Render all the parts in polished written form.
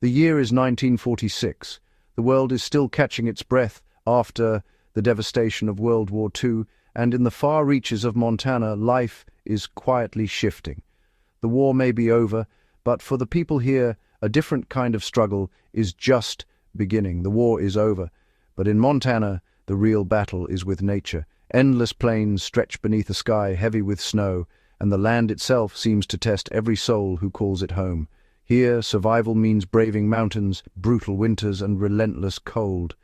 The year is 1946. The world is still catching its breath after the devastation of World War II, and in the far reaches of Montana, life is quietly shifting. The war may be over, but for the people here, a different kind of struggle is just beginning. The war is over, but in Montana, the real battle is with nature. Endless plains stretch beneath a sky heavy with snow, and the land itself seems to test every soul who calls it home. Here, survival means braving mountains, brutal winters, and relentless cold.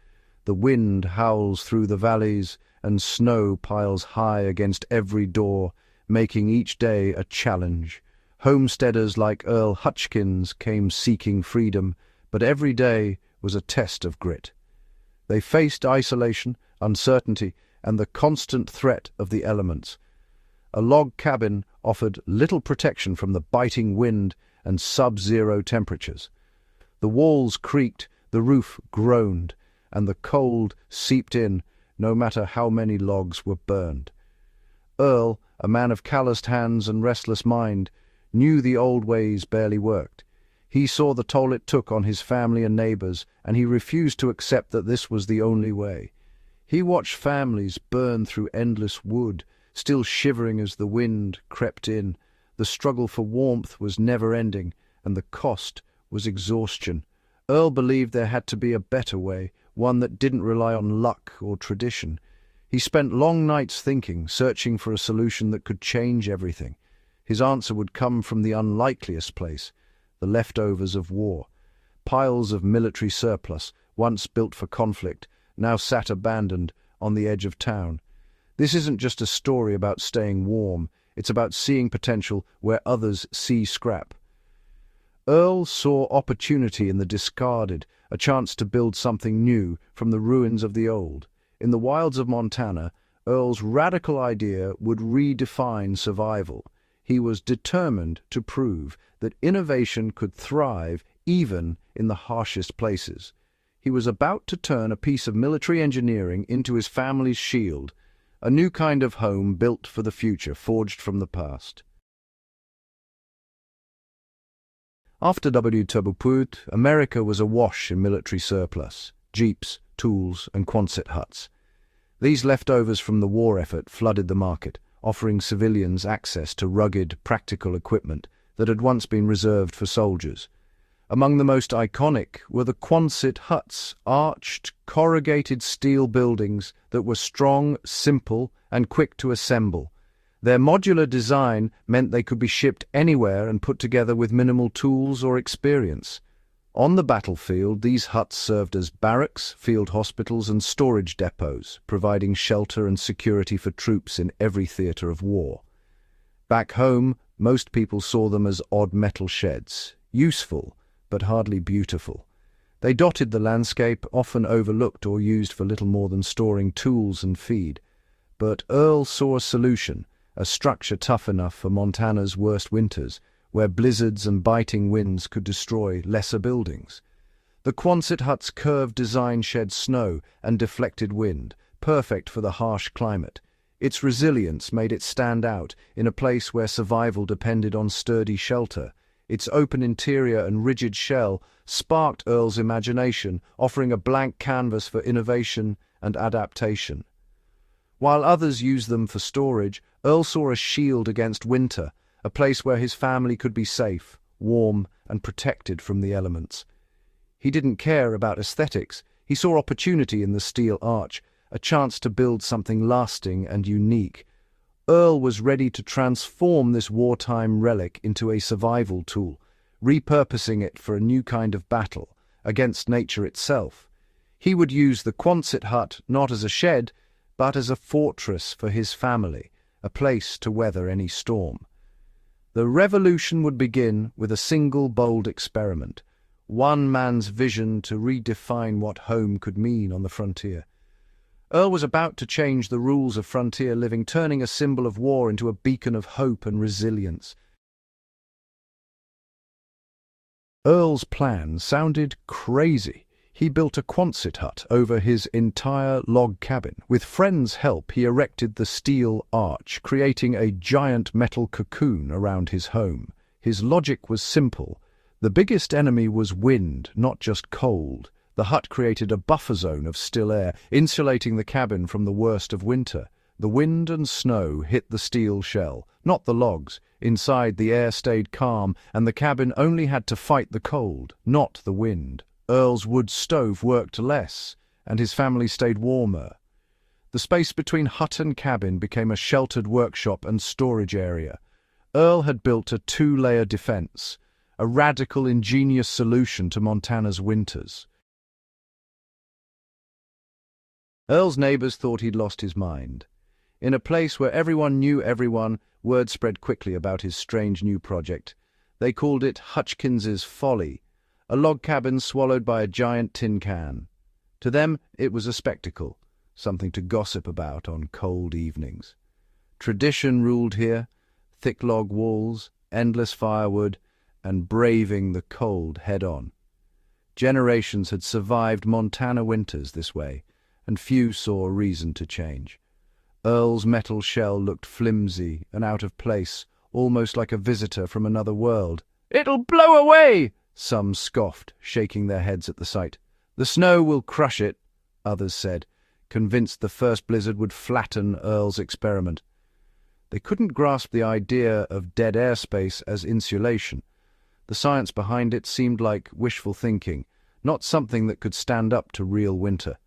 The wind howls through the valleys, and snow piles high against every door, making each day a challenge. Homesteaders like Earl Hutchkins came seeking freedom, but every day was a test of grit. They faced isolation, uncertainty, and the constant threat of the elements. A log cabin offered little protection from the biting wind and sub-zero temperatures. The walls creaked, the roof groaned, and the cold seeped in, no matter how many logs were burned. Earl, a man of calloused hands and restless mind, knew the old ways barely worked. He saw the toll it took on his family and neighbors, and he refused to accept that this was the only way. He watched families burn through endless wood, still shivering as the wind crept in. The struggle for warmth was never-ending, and the cost was exhaustion. Earl believed there had to be a better way, one that didn't rely on luck or tradition. He spent long nights thinking, searching for a solution that could change everything. His answer would come from the unlikeliest place, the leftovers of war. Piles of military surplus, once built for conflict, now sat abandoned on the edge of town. This isn't just a story about staying warm, it's about seeing potential where others see scrap. Earl saw opportunity in the discarded, a chance to build something new from the ruins of the old. In the wilds of Montana, Earl's radical idea would redefine survival. He was determined to prove that innovation could thrive even in the harshest places. He was about to turn a piece of military engineering into his family's shield, a new kind of home built for the future, forged from the past. After Warpath, America was awash in military surplus, jeeps, tools, and Quonset huts. These leftovers from the war effort flooded the market, offering civilians access to rugged, practical equipment that had once been reserved for soldiers. Among the most iconic were the Quonset huts, arched, corrugated steel buildings that were strong, simple, and quick to assemble. Their modular design meant they could be shipped anywhere and put together with minimal tools or experience. On the battlefield, these huts served as barracks, field hospitals, and storage depots, providing shelter and security for troops in every theater of war. Back home, most people saw them as odd metal sheds, useful, but hardly beautiful. They dotted the landscape, often overlooked or used for little more than storing tools and feed. But Earl saw a solution, a structure tough enough for Montana's worst winters, where blizzards and biting winds could destroy lesser buildings. The Quonset hut's curved design shed snow and deflected wind, perfect for the harsh climate. Its resilience made it stand out in a place where survival depended on sturdy shelter. Its open interior and rigid shell sparked Earl's imagination, offering a blank canvas for innovation and adaptation. While others used them for storage, Earl saw a shield against winter, a place where his family could be safe, warm, and protected from the elements. He didn't care about aesthetics. He saw opportunity in the steel arch, a chance to build something lasting and unique. Earl was ready to transform this wartime relic into a survival tool, repurposing it for a new kind of battle against nature itself. He would use the Quonset hut not as a shed, but as a fortress for his family, a place to weather any storm. The revolution would begin with a single bold experiment, one man's vision to redefine what home could mean on the frontier. Earl was about to change the rules of frontier living, turning a symbol of war into a beacon of hope and resilience. Earl's plan sounded crazy. He built a Quonset hut over his entire log cabin. With friends' help, he erected the steel arch, creating a giant metal cocoon around his home. His logic was simple. The biggest enemy was wind, not just cold. The hut created a buffer zone of still air, insulating the cabin from the worst of winter. The wind and snow hit the steel shell, not the logs. Inside, the air stayed calm, and the cabin only had to fight the cold, not the wind. Earl's wood stove worked less, and his family stayed warmer. The space between hut and cabin became a sheltered workshop and storage area. Earl had built a two-layer defense, a radical, ingenious solution to Montana's winters. Earl's neighbors thought he'd lost his mind. In a place where everyone knew everyone, word spread quickly about his strange new project. They called it Hutchins's Folly, a log cabin swallowed by a giant tin can. To them, it was a spectacle, something to gossip about on cold evenings. Tradition ruled here, thick log walls, endless firewood, and braving the cold head-on. Generations had survived Montana winters this way, and few saw a reason to change. Earl's metal shell looked flimsy and out of place, almost like a visitor from another world. "It'll blow away!" some scoffed, shaking their heads at the sight. "The snow will crush it," others said, convinced the first blizzard would flatten Earl's experiment. They couldn't grasp the idea of dead airspace as insulation. The science behind it seemed like wishful thinking, not something that could stand up to real winter.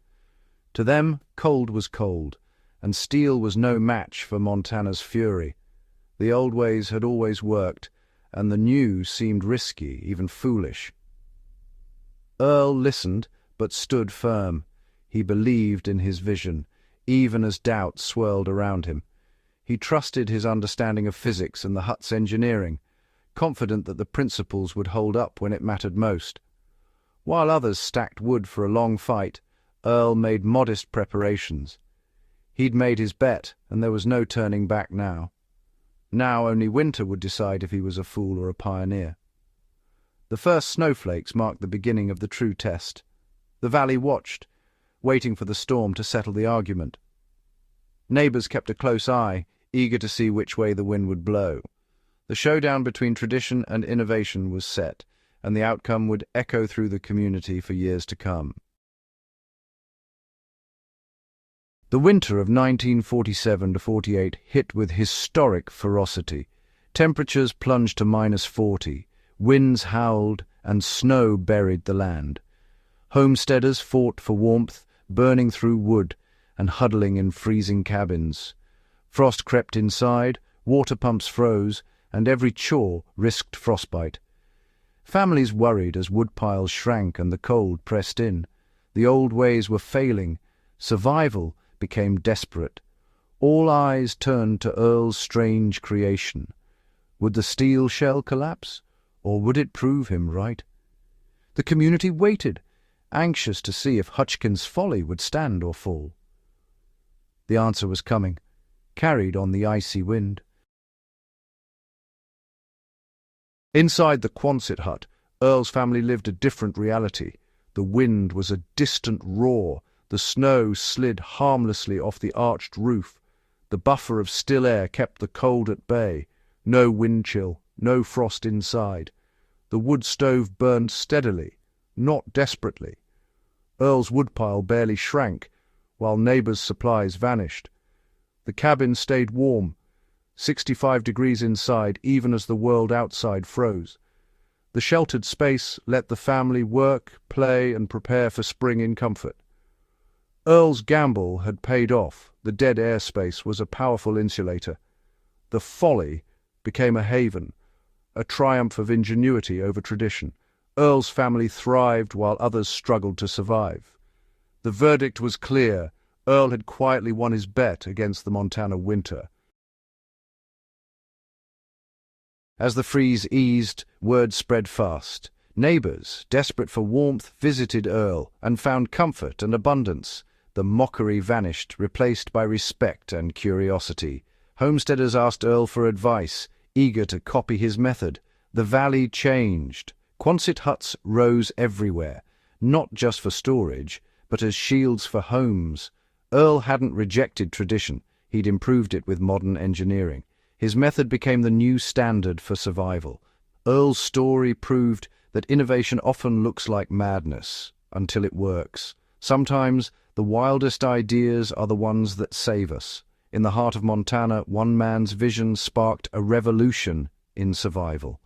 To them, cold was cold, and steel was no match for Montana's fury. The old ways had always worked, and the new seemed risky, even foolish. Earl listened, but stood firm. He believed in his vision, even as doubt swirled around him. He trusted his understanding of physics and the hut's engineering, confident that the principles would hold up when it mattered most. While others stacked wood for a long fight, Earl made modest preparations. He'd made his bet, and there was no turning back now. Now only winter would decide if he was a fool or a pioneer. The first snowflakes marked the beginning of the true test. The valley watched, waiting for the storm to settle the argument. Neighbors kept a close eye, eager to see which way the wind would blow. The showdown between tradition and innovation was set, and the outcome would echo through the community for years to come. The winter of 1947–48 hit with historic ferocity. Temperatures plunged to -40, winds howled, and snow buried the land. Homesteaders fought for warmth, burning through wood and huddling in freezing cabins. Frost crept inside, water pumps froze, and every chore risked frostbite. Families worried as woodpiles shrank and the cold pressed in. The old ways were failing. Survival became desperate. All eyes turned to Earl's strange creation. Would the steel shell collapse, or would it prove him right? The community waited, anxious to see if Hutchins's Folly would stand or fall. The answer was coming, carried on the icy wind. Inside the Quonset hut, Earl's family lived a different reality. The wind was a distant roar. The snow slid harmlessly off the arched roof. The buffer of still air kept the cold at bay. No wind chill, no frost inside. The wood stove burned steadily, not desperately. Earl's woodpile barely shrank, while neighbors' supplies vanished. The cabin stayed warm, 65 degrees inside, even as the world outside froze. The sheltered space let the family work, play, and prepare for spring in comfort. Earl's gamble had paid off. The dead airspace was a powerful insulator. The Folly became a haven, a triumph of ingenuity over tradition. Earl's family thrived while others struggled to survive. The verdict was clear. Earl had quietly won his bet against the Montana winter. As the freeze eased, word spread fast. Neighbors, desperate for warmth, visited Earl and found comfort and abundance. The mockery vanished, replaced by respect and curiosity. Homesteaders asked Earl for advice, eager to copy his method. The valley changed. Quonset huts rose everywhere, not just for storage, but as shields for homes. Earl hadn't rejected tradition. He'd improved it with modern engineering. His method became the new standard for survival. Earl's story proved that innovation often looks like madness until it works. Sometimes the wildest ideas are the ones that save us. In the heart of Montana, one man's vision sparked a revolution in survival.